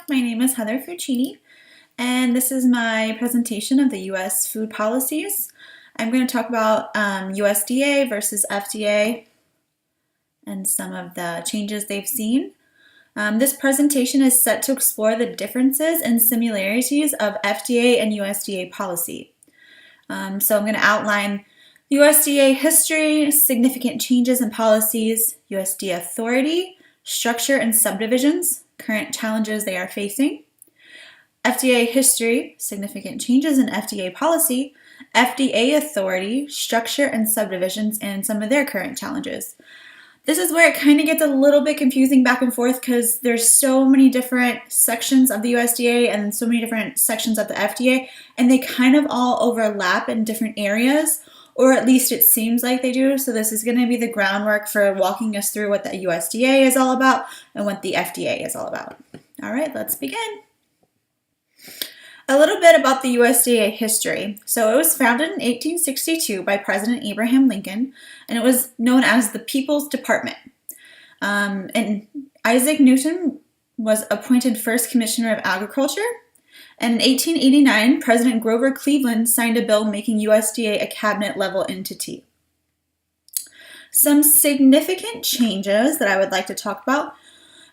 my name is Heather Fuccini, and this is my presentation of the U.S. food policies. I'm going to talk about USDA versus FDA and some of the changes they've seen. This presentation is set to explore the differences and similarities of FDA and USDA policy. So I'm going to outline USDA history, significant changes in policies, USDA authority, structure and subdivisions, current challenges they are facing, FDA history, significant changes in FDA policy, FDA authority, structure and subdivisions, and some of their current challenges. This is where it kind of gets a little bit confusing back and forth because there's so many different sections of the USDA and so many different sections of the FDA, and they kind of all overlap in different areas, or at least it seems like they do. So this is going to be the groundwork for walking us through what the USDA is all about and what the FDA is all about. All right, let's begin. A little bit about the USDA history. So it was founded in 1862 by President Abraham Lincoln, and it was known as the People's Department. And Isaac Newton was appointed first Commissioner of Agriculture. And in 1889, President Grover Cleveland signed a bill making USDA a cabinet-level entity. Some significant changes that I would like to talk about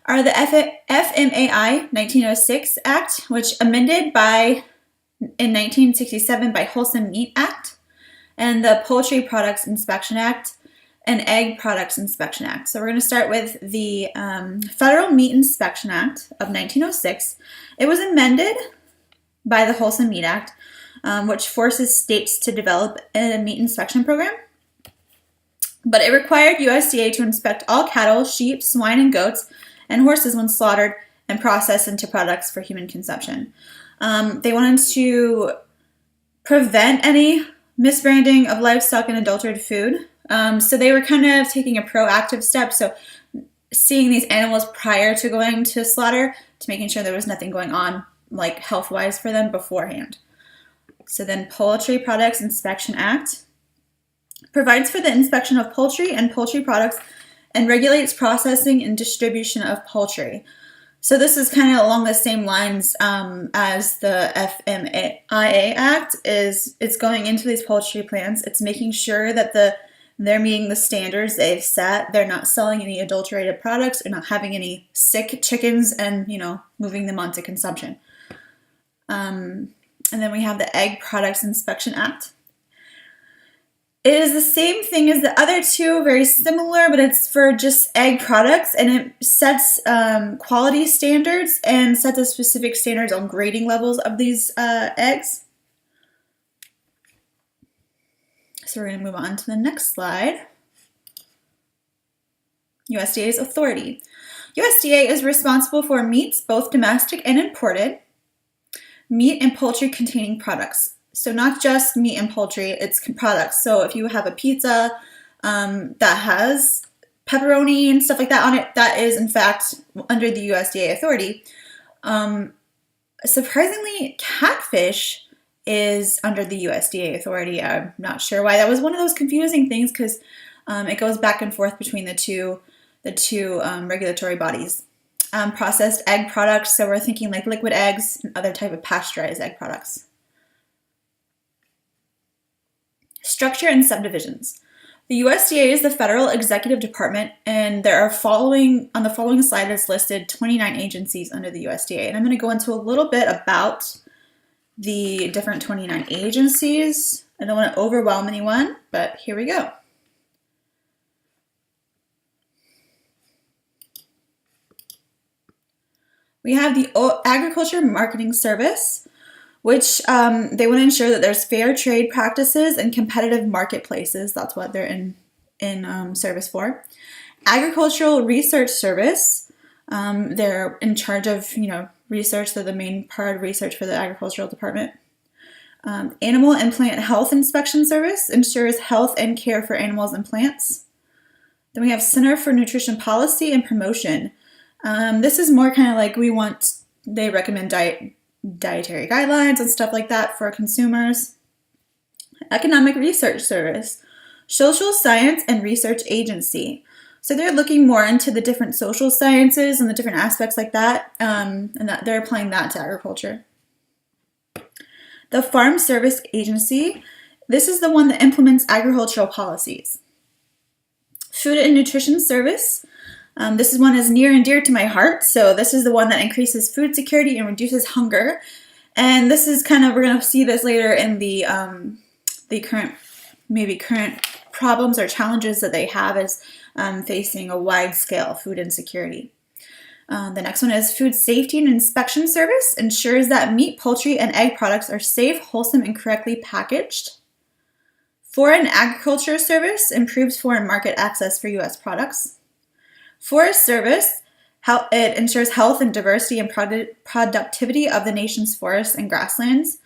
are the FMAI 1906 Act, which amended in 1967 by Wholesome Meat Act, and the Poultry Products Inspection Act and Egg Products Inspection Act. So we're going to start with the Federal Meat Inspection Act of 1906. It was amended by the Wholesome Meat Act, which forces states to develop a meat inspection program. But it required USDA to inspect all cattle, sheep, swine, and goats, and horses when slaughtered and processed into products for human consumption. They wanted to prevent any misbranding of livestock and adulterated food. So they were kind of taking a proactive step. So seeing these animals prior to going to slaughter to making sure there was nothing going on like health-wise for them beforehand. So then Poultry Products Inspection Act provides for the inspection of poultry and poultry products and regulates processing and distribution of poultry. So this is kind of along the same lines as the FMAIA Act. It's going into these poultry plants. It's making sure that they're meeting the standards they've set. They're not selling any adulterated products. They're not having any sick chickens and, moving them on to consumption. And then we have the Egg Products Inspection Act. It is the same thing as the other two, very similar, but it's for just egg products, and it sets quality standards and sets a specific standards on grading levels of these eggs. So we're going to move on to the next slide. USDA's authority. USDA is responsible for meats, both domestic and imported, meat and poultry containing products. So not just meat and poultry, it's products. So if you have a pizza that has pepperoni and stuff like that on it, that is in fact under the USDA authority. Surprisingly, catfish is under the USDA authority. I'm not sure why. That was one of those confusing things because it goes back and forth between the two regulatory bodies. Processed egg products, so we're thinking like liquid eggs and other type of pasteurized egg products. Structure and subdivisions. The USDA is the federal executive department, and there are on the following slide is listed 29 agencies under the USDA. And I'm going to go into a little bit about the different 29 agencies. I don't want to overwhelm anyone, but here we go. We have the Agriculture Marketing Service, which they want to ensure that there's fair trade practices and competitive marketplaces. That's what they're in service for. Agricultural Research Service, they're in charge of research. They're the main part of research for the agricultural department. Animal and Plant Health Inspection Service ensures health and care for animals and plants. Then we have Center for Nutrition Policy and Promotion. This is more kind of like they recommend dietary guidelines and stuff like that for consumers. Economic Research Service, Social Science and Research Agency. So they're looking more into the different social sciences and the different aspects like that, and that they're applying that to agriculture. The Farm Service Agency, this is the one that implements agricultural policies. Food and Nutrition Service, this is one that's near and dear to my heart. So this is the one that increases food security and reduces hunger. And this is kind of, we're going to see this later in the current problems or challenges that they have as facing a wide-scale food insecurity. The next one is Food Safety and Inspection Service, ensures that meat, poultry, and egg products are safe, wholesome, and correctly packaged. Foreign Agriculture Service improves foreign market access for U.S. products. Forest Service, it ensures health and diversity and productivity of the nation's forests and grasslands.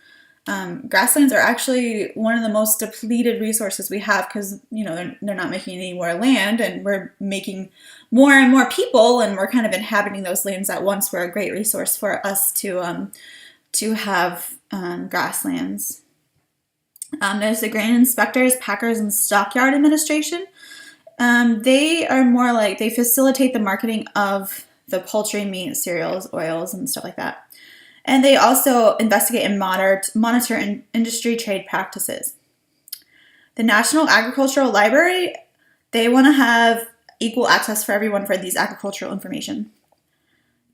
Grasslands are actually one of the most depleted resources we have because, they're not making any more land, and we're making more and more people, and we're kind of inhabiting those lands that once were a great resource for us to have grasslands. There's the Grain Inspectors, Packers, and Stockyard Administration. They are more like, they facilitate the marketing of the poultry, meat, cereals, oils, and stuff like that. And they also investigate and monitor industry trade practices. The National Agricultural Library, they want to have equal access for everyone for these agricultural information.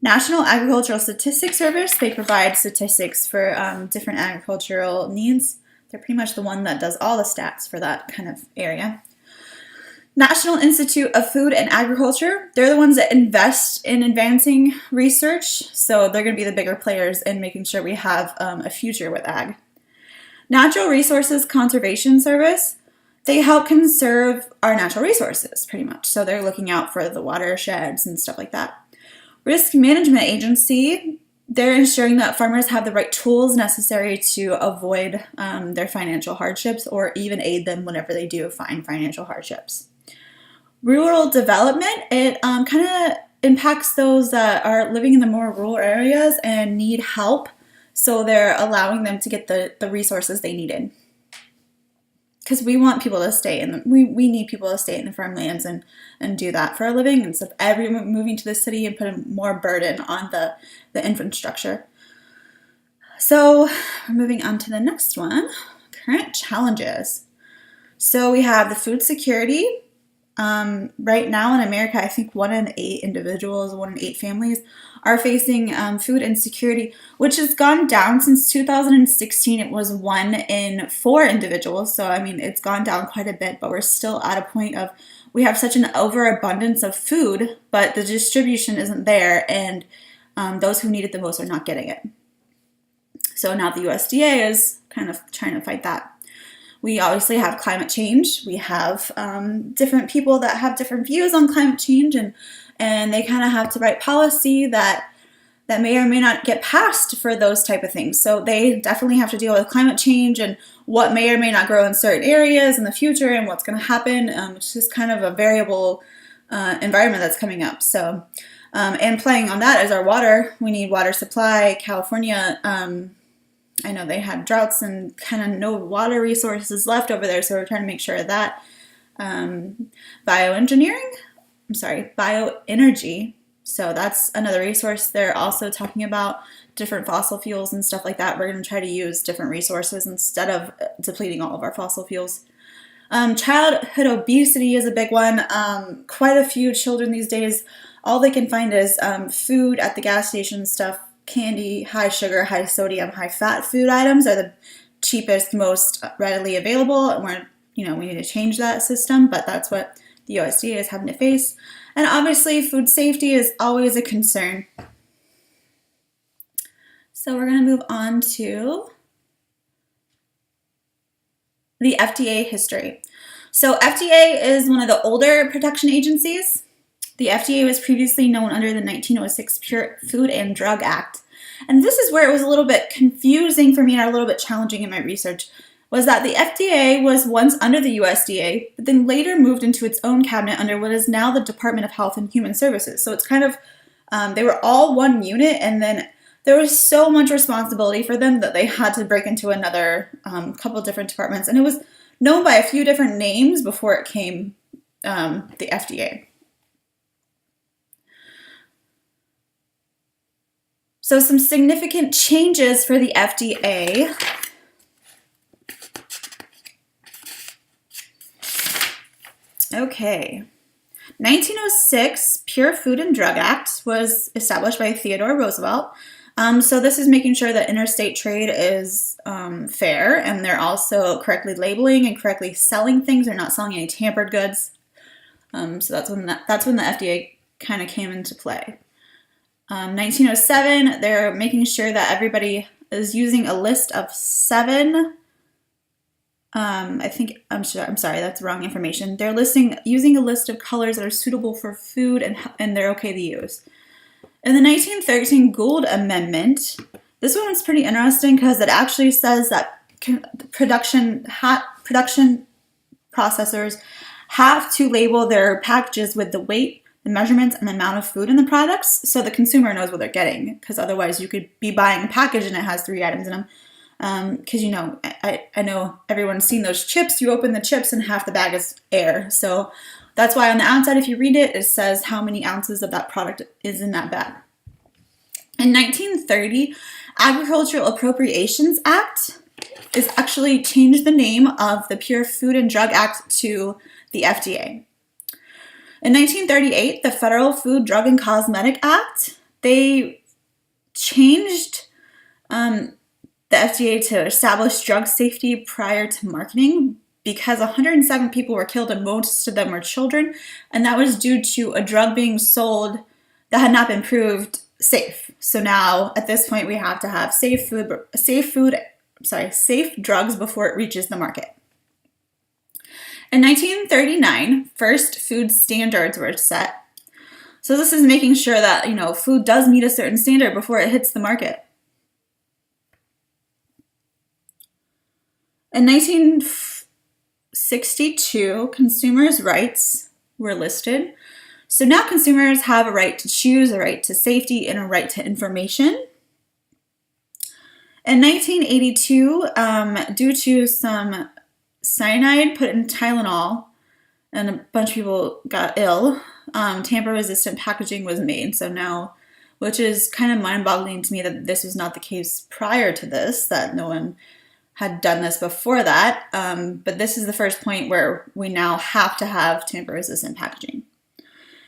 National Agricultural Statistics Service, they provide statistics for different agricultural needs. They're pretty much the one that does all the stats for that kind of area. National Institute of Food and Agriculture, they're the ones that invest in advancing research, so they're going to be the bigger players in making sure we have a future with ag. Natural Resources Conservation Service, they help conserve our natural resources, pretty much, so they're looking out for the watersheds and stuff like that. Risk Management Agency, they're ensuring that farmers have the right tools necessary to avoid their financial hardships or even aid them whenever they do find financial hardships. Rural development, it kind of impacts those that are living in the more rural areas and need help, so they're allowing them to get the resources they needed. Because we want people to stay in we need people to stay in the farmlands and do that for a living instead of everyone moving to the city and putting more burden on the infrastructure. So we're moving on to the next one, current challenges. So we have the food security. Right now in America, I think 1 in 8 individuals, 1 in 8 families are facing food insecurity, which has gone down since 2016. It was 1 in 4 individuals. So, it's gone down quite a bit, but we're still at a point of we have such an overabundance of food, but the distribution isn't there, and those who need it the most are not getting it. So now the USDA is kind of trying to fight that. We obviously have climate change. We have different people that have different views on climate change, and they kind of have to write policy that may or may not get passed for those type of things. So they definitely have to deal with climate change and what may or may not grow in certain areas in the future and what's going to happen. It's just kind of a variable environment that's coming up. So, and playing on that is our water. We need water supply. California, I know they had droughts and kind of no water resources left over there, so we're trying to make sure that bioenergy, so that's another resource. They're also talking about different fossil fuels and stuff like that. We're going to try to use different resources instead of depleting all of our fossil fuels. Childhood obesity is a big one. Quite a few children these days, all they can find is food at the gas station stuff. Candy, high sugar, high sodium, high fat food items are the cheapest, most readily available, and we need to change that system, but that's what the USDA is having to face. And obviously, food safety is always a concern. So we're going to move on to the FDA history. So FDA is one of the older protection agencies. The FDA was previously known under the 1906 Pure Food and Drug Act. And this is where it was a little bit confusing for me and a little bit challenging in my research, was that the FDA was once under the USDA, but then later moved into its own cabinet under what is now the Department of Health and Human Services. So it's kind of, they were all one unit, and then there was so much responsibility for them that they had to break into another couple different departments. And it was known by a few different names before it came the FDA. So some significant changes for the FDA. Okay. 1906 Pure Food and Drug Act was established by Theodore Roosevelt. So this is making sure that interstate trade is fair, and they're also correctly labeling and correctly selling things. They're not selling any tampered goods. So that's when the FDA kind of came into play. 1907, they're making sure that everybody is using a list of 7. I'm sorry, that's wrong information. They're using a list of colors that are suitable for food and they're okay to use. In the 1913 Gould Amendment, this one's pretty interesting because it actually says that production processors have to label their packages with the weight, the measurements, and the amount of food in the products so the consumer knows what they're getting, because otherwise you could be buying a package and it has 3 items in them. Because I know everyone's seen those chips. You open the chips and half the bag is air. So that's why on the outside, if you read it, it says how many ounces of that product is in that bag. In 1930, Agricultural Appropriations Act is actually changed the name of the Pure Food and Drug Act to the FDA. In 1938, the Federal Food, Drug, and Cosmetic Act, they changed the FDA to establish drug safety prior to marketing because 107 people were killed and most of them were children, and that was due to a drug being sold that had not been proved safe. So now at this point we have to have safe drugs before it reaches the market. In 1939, first food standards were set. So this is making sure that, food does meet a certain standard before it hits the market. In 1962, consumers' rights were listed. So now consumers have a right to choose, a right to safety, and a right to information. In 1982, due to some cyanide put in Tylenol, and a bunch of people got ill, tamper-resistant packaging was made. So now, which is kind of mind-boggling to me that this was not the case prior to this, that no one had done this before that. But this is the first point where we now have to have tamper-resistant packaging.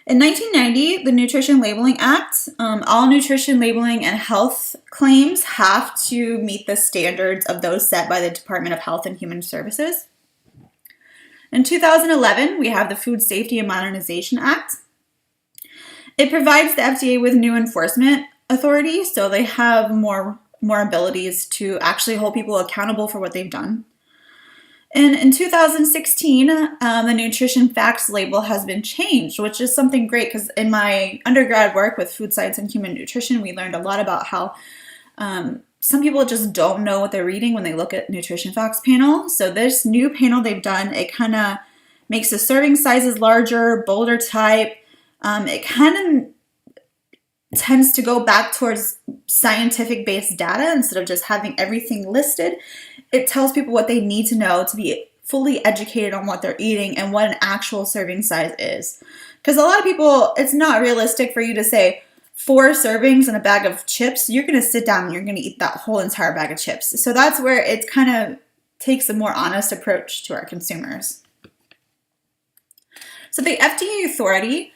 In 1990, the Nutrition Labeling Act, all nutrition labeling and health claims have to meet the standards of those set by the Department of Health and Human Services. In 2011, we have the Food Safety and Modernization Act. It provides the FDA with new enforcement authority, so they have more abilities to actually hold people accountable for what they've done. And in 2016, the nutrition facts label has been changed, which is something great because in my undergrad work with food science and human nutrition, we learned a lot about how some people just don't know what they're reading when they look at nutrition facts panel. So this new panel they've done, it kind of makes the serving sizes larger, bolder type. It kind of tends to go back towards scientific-based data instead of just having everything listed. It tells people what they need to know to be fully educated on what they're eating and what an actual serving size is. Because a lot of people, it's not realistic for you to say 4 servings in a bag of chips. You're going to sit down and you're going to eat that whole entire bag of chips. So that's where it kind of takes a more honest approach to our consumers. So the FDA authority,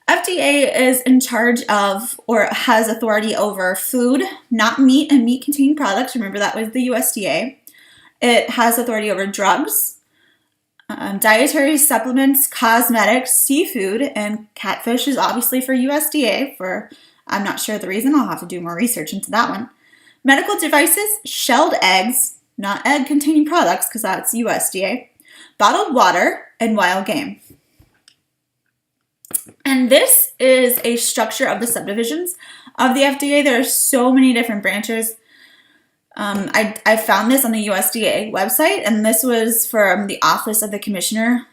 FDA is in charge of or has authority over food, not meat and meat-containing products. Remember, that was the USDA. It has authority over drugs, dietary supplements, cosmetics, seafood, and catfish is obviously for USDA for, I'm not sure the reason. I'll have to do more research into that one. Medical devices, shelled eggs, not egg-containing products because that's USDA, bottled water, and wild game. And this is a structure of the subdivisions of the FDA. There are so many different branches. I found this on the USDA website, and this was from the Office of the Commissioner.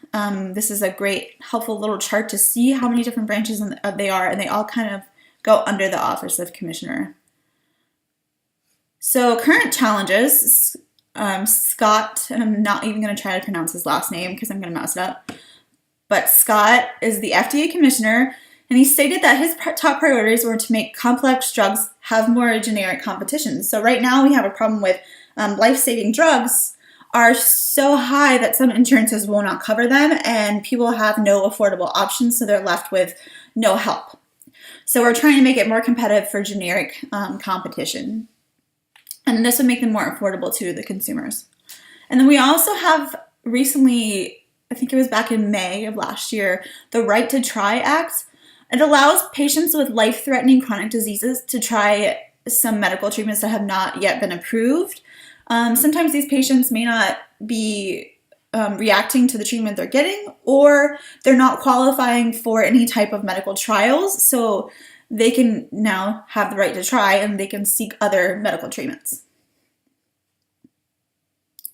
This is a great, helpful little chart to see how many different branches they are, and they all kind of go under the Office of Commissioner. So current challenges, Scott, and I'm not even going to try to pronounce his last name because I'm going to mess it up, but Scott is the FDA Commissioner, and he stated that his top priorities were to make complex drugs have more generic competition. So right now we have a problem with life-saving drugs are so high that some insurances will not cover them, and people have no affordable options, so they're left with no help. So we're trying to make it more competitive for generic competition. And this would make them more affordable to the consumers. And then we also have recently, I think it was back in May of last year, the Right to Try Act. It allows patients with life-threatening chronic diseases to try some medical treatments that have not yet been approved. Sometimes these patients may not be reacting to the treatment they're getting, or they're not qualifying for any type of medical trials, so they can now have the right to try and they can seek other medical treatments.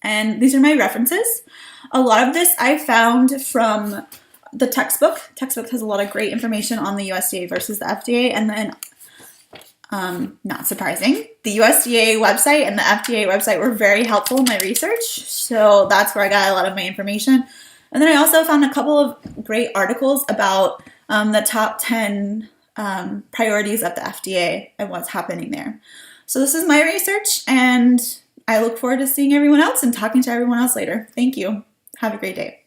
And these are my references. A lot of this I found from the textbook. Textbook has a lot of great information on the USDA versus the FDA, and then not surprising, the USDA website and the FDA website were very helpful in my research, so that's where I got a lot of my information. And then I also found a couple of great articles about the top 10 priorities of the FDA and what's happening there. So this is my research, and I look forward to seeing everyone else and talking to everyone else later. Thank you. Have a great day.